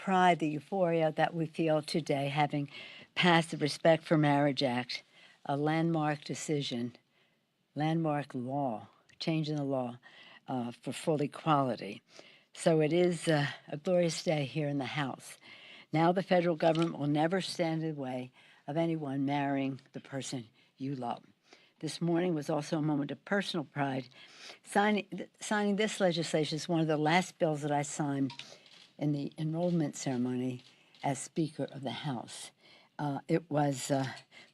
pride, the euphoria that we feel today, having passed the Respect for Marriage Act, a landmark decision, landmark law, change in the law for full equality. So it is a glorious day here in the House. Now the federal government will never stand in the way of anyone marrying the person you love. This morning was also a moment of personal pride. Signing this legislation is one of the last bills that I signed in the enrollment ceremony as Speaker of the House. It was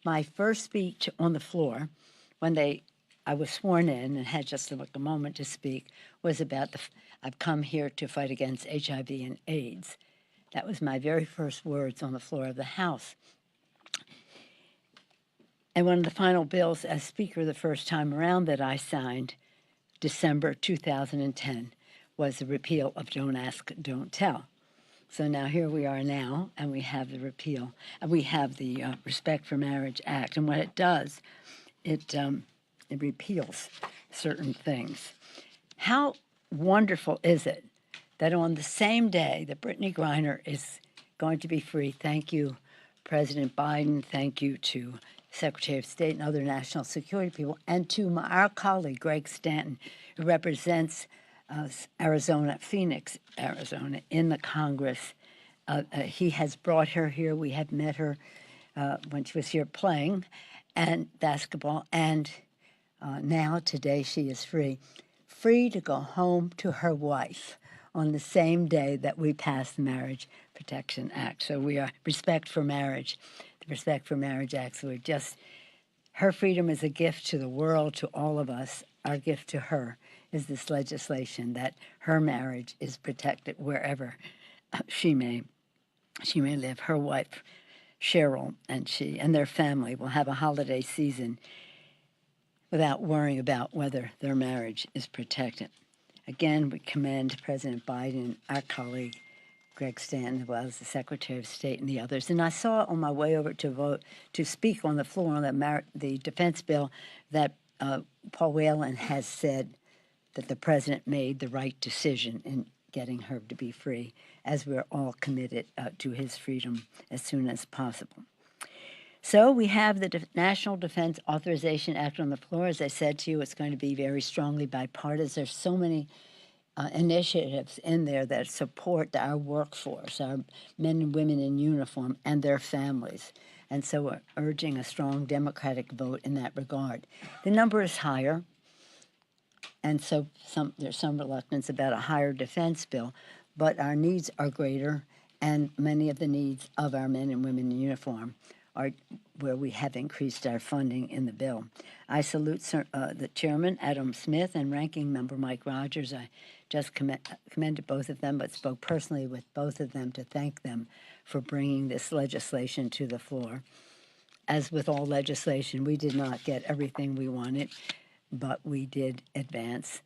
my first speech on the floor when I was sworn in and had just a moment to speak, was about I've come here to fight against HIV and AIDS. That was my very first words on the floor of the House. And one of the final bills as Speaker the first time around that I signed, December 2010, was the repeal of Don't Ask, Don't Tell. So now here we are now, and we have the repeal, and we have the Respect for Marriage Act. And what it does, it repeals certain things. How wonderful is it that on the same day that Brittany Griner is going to be free, thank you, President Biden, thank you to Secretary of State and other national security people, and to our colleague, Greg Stanton, who represents Arizona, Phoenix, Arizona, in the Congress. He has brought her here. We have met her when she was here playing and basketball, and now, today, she is free to go home to her wife on the same day that we passed the Marriage Protection Act. So we are Respect for Marriage, the Respect for Marriage Act. So we're just, her freedom is a gift to the world, to all of us. Our gift to her is this legislation that her marriage is protected wherever she may live. Her wife, Cheryl, and their family will have a holiday season without worrying about whether their marriage is protected. Again, we commend President Biden, our colleague, Greg Stanton, as well as the Secretary of State and the others. And I saw on my way over to speak on the floor on the defense bill that Paul Whelan has said that the president made the right decision in getting her to be free, as we're all committed to his freedom as soon as possible. So we have the National Defense Authorization Act on the floor. As I said to you, it's going to be very strongly bipartisan. There's so many initiatives in there that support our workforce, our men and women in uniform and their families. And so we're urging a strong Democratic vote in that regard. The number is higher, and so there's some reluctance about a higher defense bill, but our needs are greater, and many of the needs of our men and women in uniform are where we have increased our funding in the bill. I salute the chairman, Adam Smith, and ranking member Mike Rogers. I just commended both of them, but spoke personally with both of them to thank them for bringing this legislation to the floor. As with all legislation, we did not get everything we wanted, but we did advance,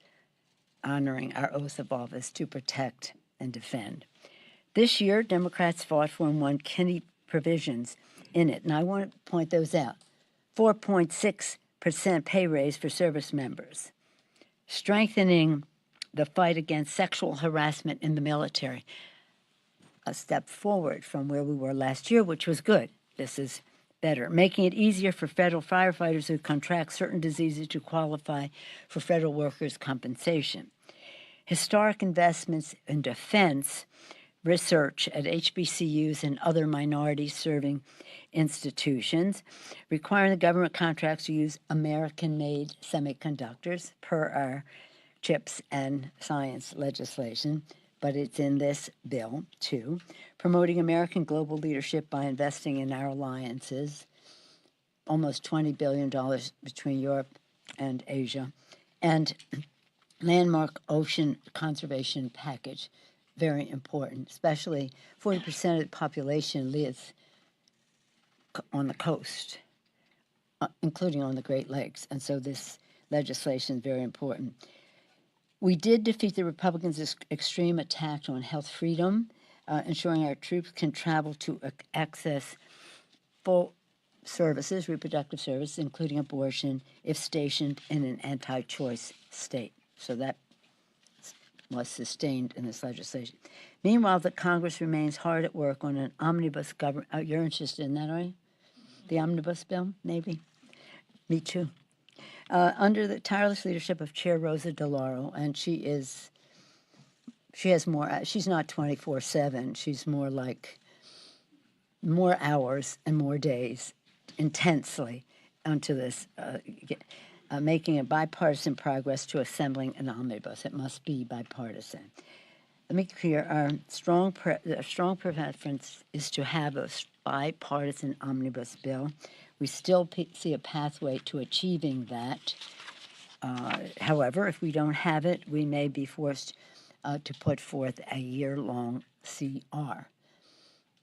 honoring our oath of office to protect and defend. This year, Democrats fought for and won key provisions in it, and I want to point those out. 4.6% pay raise for service members, strengthening the fight against sexual harassment in the military, a step forward from where we were last year, which was good. This is better, making it easier for federal firefighters who contract certain diseases to qualify for federal workers' compensation. Historic investments in defense research at HBCUs and other minority-serving institutions, requiring the government contracts to use American-made semiconductors per our CHIPS and science legislation, but it's in this bill, too. Promoting American global leadership by investing in our alliances, almost $20 billion between Europe and Asia, and landmark ocean conservation package, very important, especially 40% of the population lives on the coast, including on the Great Lakes, and so this legislation is very important. We did defeat the Republicans' extreme attack on health freedom, ensuring our troops can travel to access full services, reproductive services, including abortion, if stationed in an anti-choice state. So that's was sustained in this legislation. Meanwhile, the Congress remains hard at work on an omnibus government. You're interested in that, are you? The omnibus bill, maybe? Me too. Under the tireless leadership of Chair Rosa DeLauro, and she has more, she's not 24/7, she's more like more hours and more days intensely onto this, making a bipartisan progress to assembling an omnibus. It must be bipartisan. Let me be clear, our strong preference is to have a bipartisan omnibus bill. We still see a pathway to achieving that. However, if we don't have it, we may be forced to put forth a year-long CR.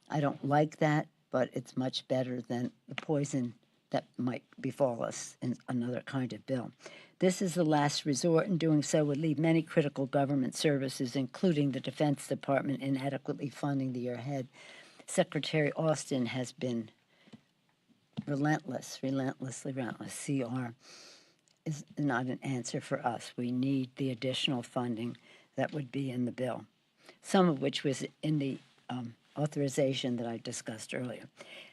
I don't like that, but it's much better than the poison that might befall us in another kind of bill. This is the last resort, and doing so would leave many critical government services, including the Defense Department, inadequately funding the year ahead. Secretary Austin has been relentlessly relentless. CR is not an answer for us. We need the additional funding that would be in the bill, some of which was in the authorization that I discussed earlier.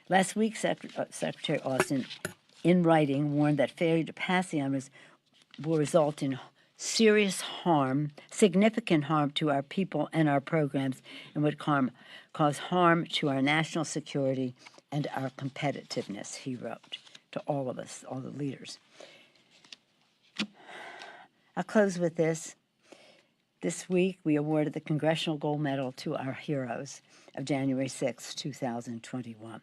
Last week, Secretary Austin, in writing, warned that failure to pass the omnibus will result in serious harm, significant harm to our people and our programs, and would cause harm to our national security and our competitiveness, he wrote to all of us, all the leaders. I'll close with this. This week, we awarded the Congressional Gold Medal to our heroes of January 6, 2021.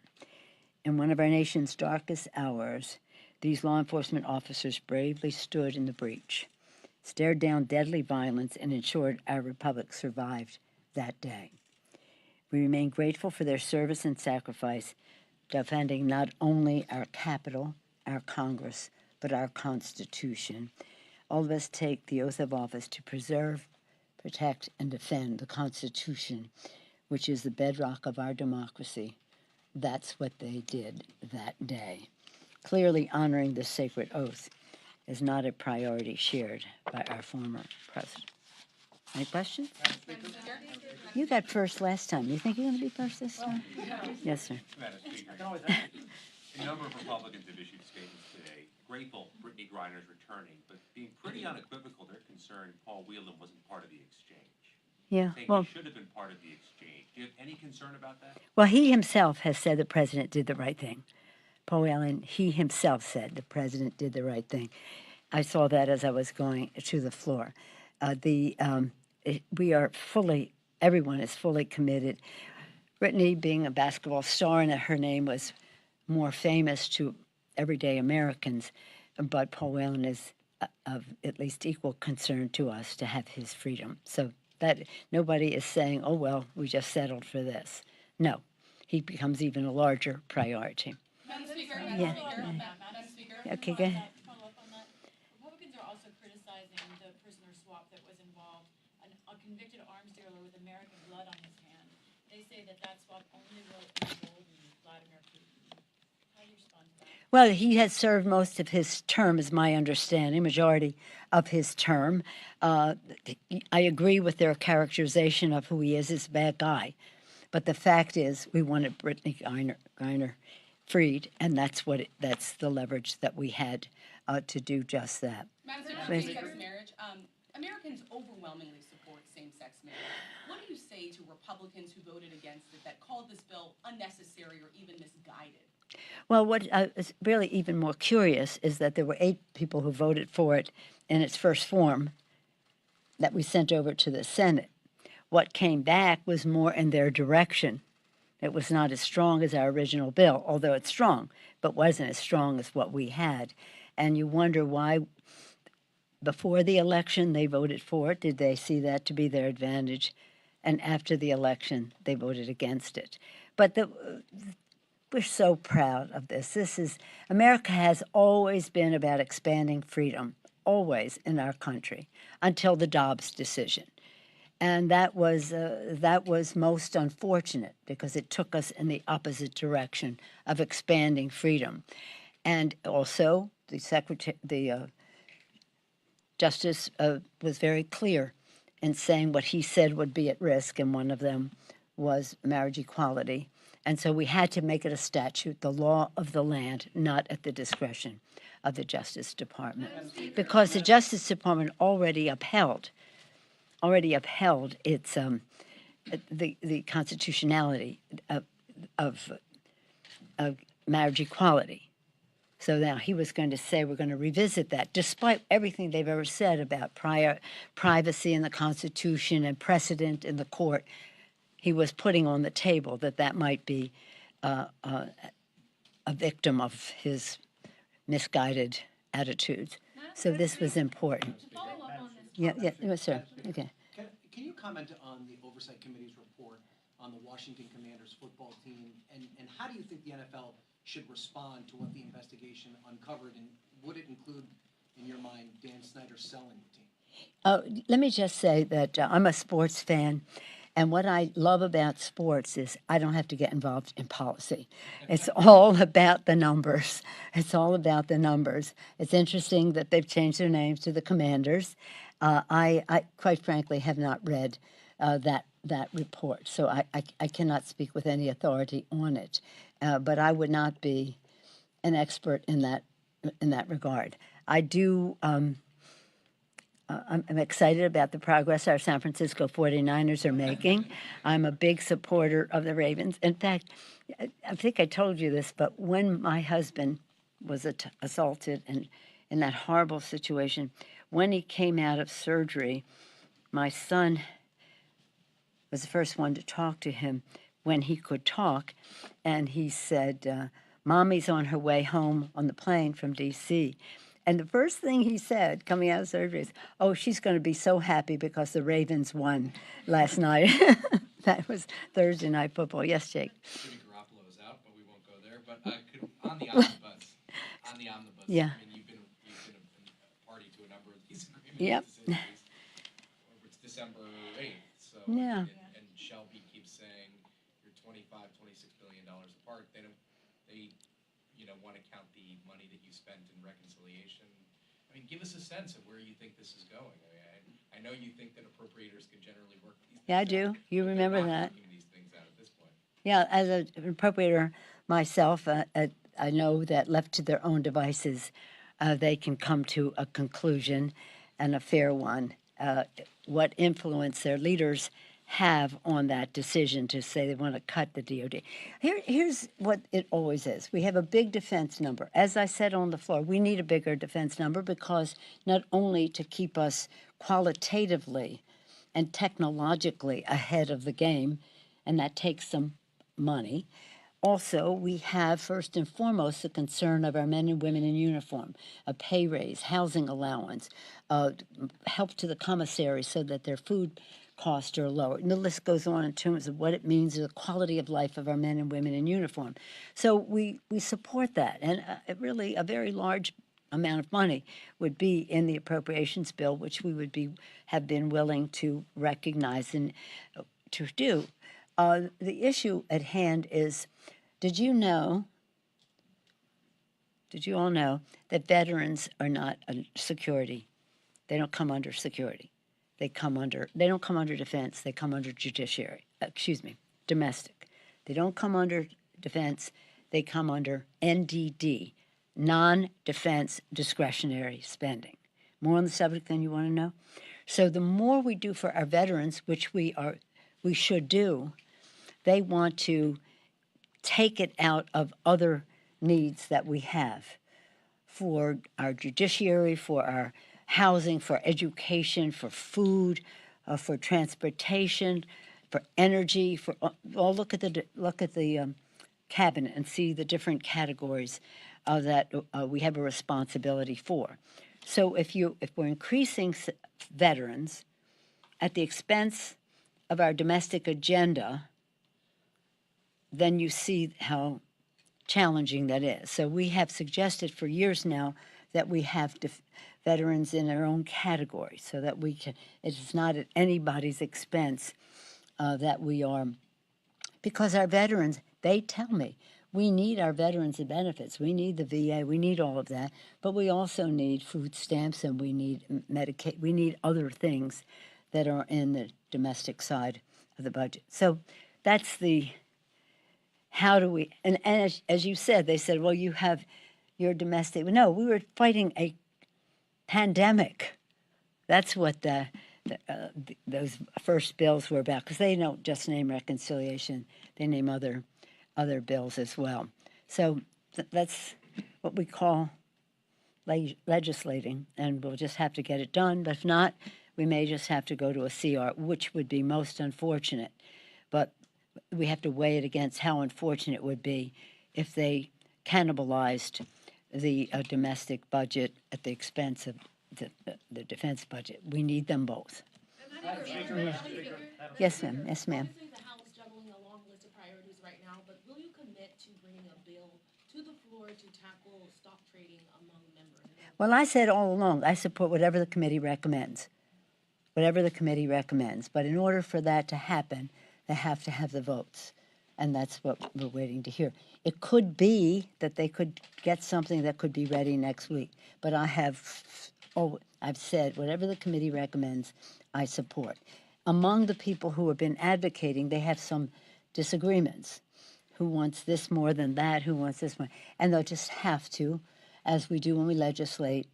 In one of our nation's darkest hours, these law enforcement officers bravely stood in the breach, stared down deadly violence, and ensured our republic survived that day. We remain grateful for their service and sacrifice, defending not only our Capitol, our Congress, but our Constitution. All of us take the oath of office to preserve, protect, and defend the Constitution, which is the bedrock of our democracy. That's what they did that day. Clearly, honoring this sacred oath is not a priority shared by our former president. Any questions? You got first last time. You think you're going to be first this time? Yes, sir. Madam Speaker, a number of Republicans have issued statements today, grateful Brittany Griner's returning, but being pretty unequivocal, they're concerned Paul Whelan wasn't part of the exchange. Yeah, Saying well, he should have been part of the exchange. Do you have any concern about that? well, he himself has said the president did the right thing. Paul Whelan, he himself said the president did the right thing. I saw that as I was going to the floor. We are everyone is fully committed. Brittany, being a basketball star, and her name was more famous to everyday Americans, but Paul Whelan is of at least equal concern to us to have his freedom. So that nobody is saying, oh, well, we just settled for this. No, he becomes even a larger priority. Madam Speaker, Yeah. Madam Speaker. Okay, go ahead. Follow up on that. Republicans are also criticizing the prisoner swap that was involved. A convicted arms dealer with American blood on his hand. They say that swap only will embolden Vladimir Putin. How do you respond to that? Well, he has served most of his term, is my understanding, majority of his term. I agree with their characterization of who he is as a bad guy. But the fact is, we wanted Brittany Griner freed, and that's the leverage that we had to do just that. Madam Speaker, same-sex marriage. Americans overwhelmingly support same-sex marriage. What do you say to Republicans who voted against it that called this bill unnecessary or even misguided? Well, what is really even more curious is that there were 8 people who voted for it in its first form that we sent over to the Senate. What came back was more in their direction. It was not as strong as our original bill, although it's strong, but wasn't as strong as what we had. And you wonder why before the election they voted for it. Did they see that to be their advantage? And after the election, they voted against it. But we're so proud of this. America has always been about expanding freedom, always in our country, until the Dobbs decision. And that was most unfortunate because it took us in the opposite direction of expanding freedom. And also, the Justice was very clear in saying what he said would be at risk, and one of them was marriage equality. And so we had to make it a statute, the law of the land, not at the discretion of the Justice Department. Because the Justice Department already upheld its the constitutionality of marriage equality. So now he was going to say we're going to revisit that, despite everything they've ever said about privacy in the Constitution and precedent in the court. He was putting on the table that might be a victim of his misguided attitudes. So this was important. To follow up on this. Yes, sir. Okay. Can you comment on the Oversight Committee's report on the Washington Commanders football team, and how do you think the NFL should respond to what the investigation uncovered, and would it include, in your mind, Dan Snyder selling the team? Let me just say that I'm a sports fan, and what I love about sports is I don't have to get involved in policy. It's all about the numbers. It's all about the numbers. It's interesting that they've changed their names to the Commanders. I quite frankly have not read that report, so I cannot speak with any authority on it. But I would not be an expert in that regard. I do. I'm excited about the progress our San Francisco 49ers are making. I'm a big supporter of the Ravens. In fact, I think I told you this, but when my husband was assaulted and in that horrible situation, when he came out of surgery, my son was the first one to talk to him when he could talk, and he said, Mommy's on her way home on the plane from D.C., and the first thing he said coming out of surgery is, oh, she's going to be so happy because the Ravens won last night. That was Thursday Night Football. Yes, Jake? Jimmy Garoppolo is out, but we won't go there. But on the omnibus, Yeah. I mean, you've been a party to a number of these agreements. Yep. It's December 8th, so Yeah. and Shelby keeps saying you're $25, $26 billion apart. They want to count the money that you spent in reconciliation. I mean, give us a sense of where you think this is going. I know you think that appropriators can generally work these things Yeah, I out, do. You but they're remember not that. working these things out at this point. Yeah, as an appropriator myself, I know that left to their own devices, they can come to a conclusion, and a fair one. What influence their leaders have on that decision to say they want to cut the DOD. Here's what it always is. We have a big defense number. As I said on the floor, we need a bigger defense number because not only to keep us qualitatively and technologically ahead of the game, and that takes some money. Also, we have first and foremost the concern of our men and women in uniform, a pay raise, housing allowance, help to the commissaries so that their food costs are lower. And the list goes on in terms of what it means to the quality of life of our men and women in uniform. So we support that, and really a very large amount of money would be in the appropriations bill, which we would have been willing to recognize and to do. The issue at hand is, did you all know that veterans are not a security? They don't come under security. They don't come under defense. They come under domestic. They don't come under defense. They come under NDD, non-defense discretionary spending. More on the subject than you want to know? So the more we do for our veterans, which we should do, they want to take it out of other needs that we have for our judiciary, for our housing, for education, for food, for transportation, for energy. Look at the cabinet and see the different categories that we have a responsibility for. So if we're increasing veterans at the expense of our domestic agenda, then you see how challenging that is. So we have suggested for years now that we have veterans in their own category so that it's not at anybody's expense that we are, because our veterans, they tell me, we need our veterans and benefits. We need the VA. We need all of that. But we also need food stamps, and we need Medicaid. We need other things that are in the domestic side of the budget. So that's the how do we, and as you said, they said, well, you have your domestic. No, we were fighting a pandemic. That's what those first bills were about, because they don't just name reconciliation, they name other bills as well. So that's what we call legislating, and we'll just have to get it done. But if not, we may just have to go to a CR, which would be most unfortunate. But we have to weigh it against how unfortunate it would be if they cannibalized the domestic budget at the expense of the defense budget. We need them both. Yes, ma'am. Yes, ma'am. Obviously, the House juggling a long list of priorities right now, but will you commit to bringing a bill to the floor to tackle stock trading among members? Well, I said all along, I support whatever the committee recommends. Whatever the committee recommends. But in order for that to happen, they have to have the votes. And that's what we're waiting to hear. It could be that they could get something that could be ready next week. But I've said whatever the committee recommends, I support. Among the people who have been advocating, they have some disagreements. Who wants this more than that? Who wants this more? And they'll just have to, as we do when we legislate,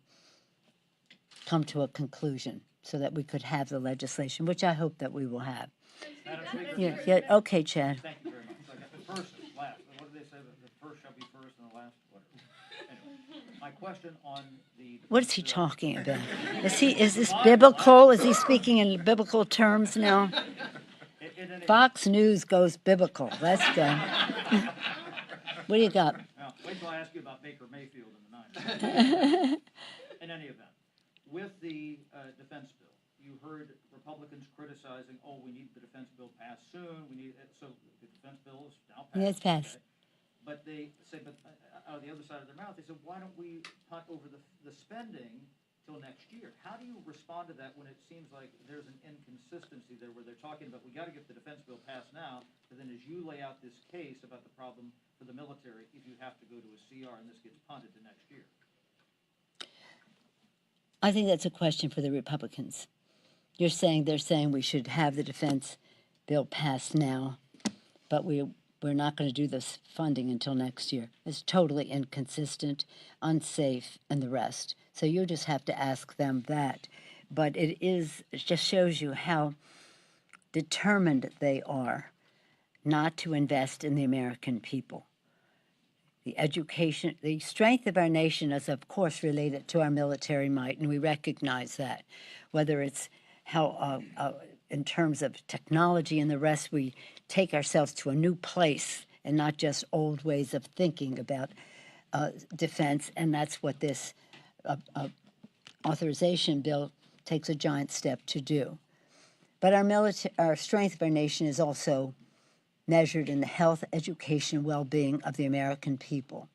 come to a conclusion so that we could have the legislation, which I hope that we will have. Madam Speaker. Yeah, okay, Chad. Thank you very much. I got the first and last. What did they say? The first shall be first and the last? Whatever. Anyway, my question on the. What is he talking about? Is this biblical? Is he speaking in biblical terms now? Fox News goes biblical. That's good. What do you got? Well, wait till I ask you about Baker Mayfield in the 90s. In any event, with the defense bill, you heard Republicans criticizing, oh, we need the defense bill passed soon. So the defense bill is now passed. Yes, passed. Okay. But they say, out of the other side of their mouth, they said, why don't we punt over the spending till next year? How do you respond to that when it seems like there's an inconsistency there where they're talking about we got to get the defense bill passed now, but then as you lay out this case about the problem for the military, if you have to go to a CR and this gets punted to next year? I think that's a question for the Republicans. They're saying we should have the defense bill passed now, but we're not going to do this funding until next year. It's totally inconsistent, unsafe, and the rest. So you just have to ask them that. But it just shows you how determined they are not to invest in the American people. The education, the strength of our nation is, of course, related to our military might, and we recognize that. Whether it's how, in terms of technology and the rest, we take ourselves to a new place and not just old ways of thinking about defense, and that's what this authorization bill takes a giant step to do. But our strength of our nation is also measured in the health, education, well-being of the American people.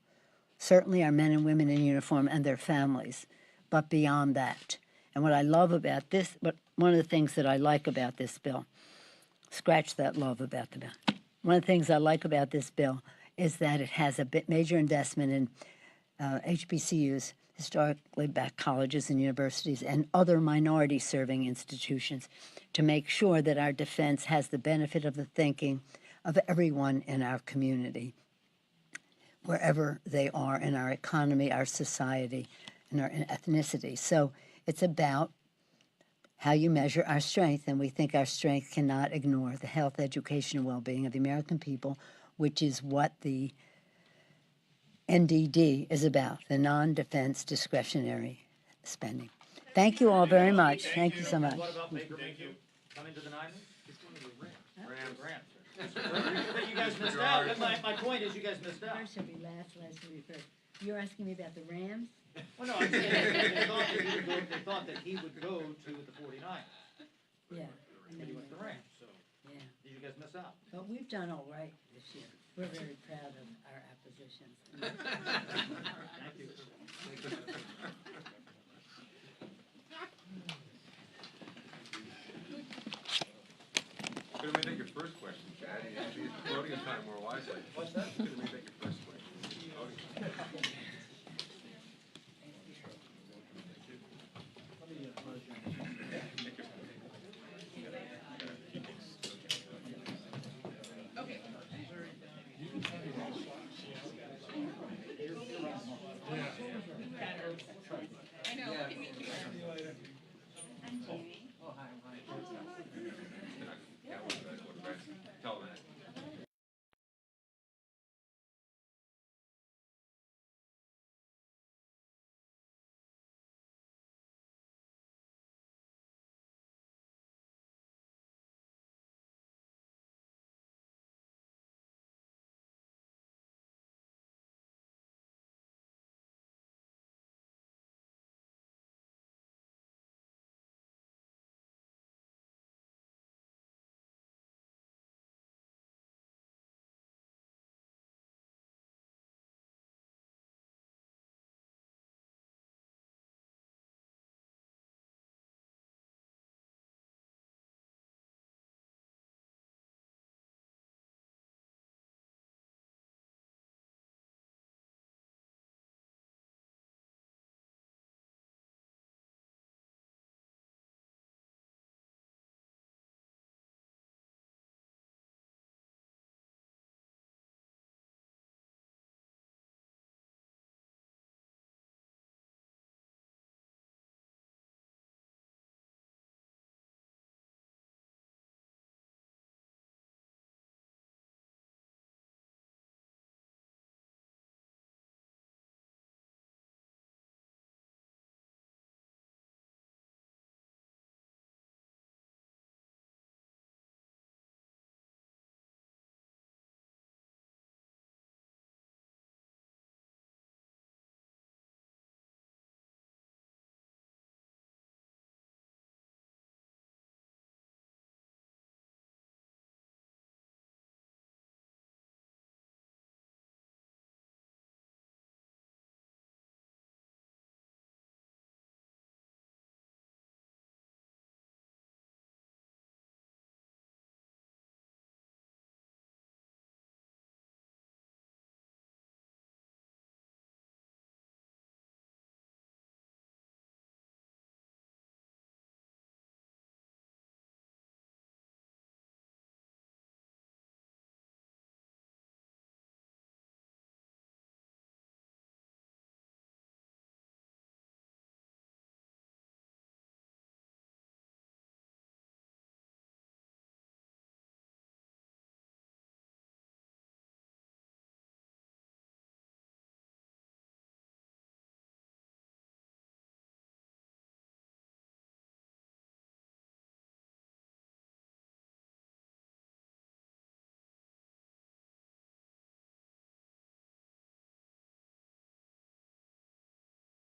Certainly our men and women in uniform and their families, but beyond that. And what I love about this, one of the things that I like about this bill, scratch that love about the bill. One of the things I like about this bill is that it has a major investment in HBCUs, historically black colleges and universities, and other minority-serving institutions to make sure that our defense has the benefit of the thinking of everyone in our community, wherever they are in our economy, our society, and our ethnicity. So it's about how you measure our strength, and we think our strength cannot ignore the health, education, and well-being of the American people, which is what the NDD is about, the non-defense discretionary spending. Thank you all very much. Thank you so much. What about Baker Mayfield coming to the Niners? It's one of the Rams. But you guys missed out. My point is you guys missed out. First should be last should be first. You're asking me about the Rams? Well, no, I'm saying they thought that he would go to the 49ers. Yeah. But he went to the Rams, so Yeah. did you guys miss out? But we've done all right this year. We're very proud of our acquisitions. Thank you. Could we take your first question, Chad? You should use voting time more wisely. What's that? Could we take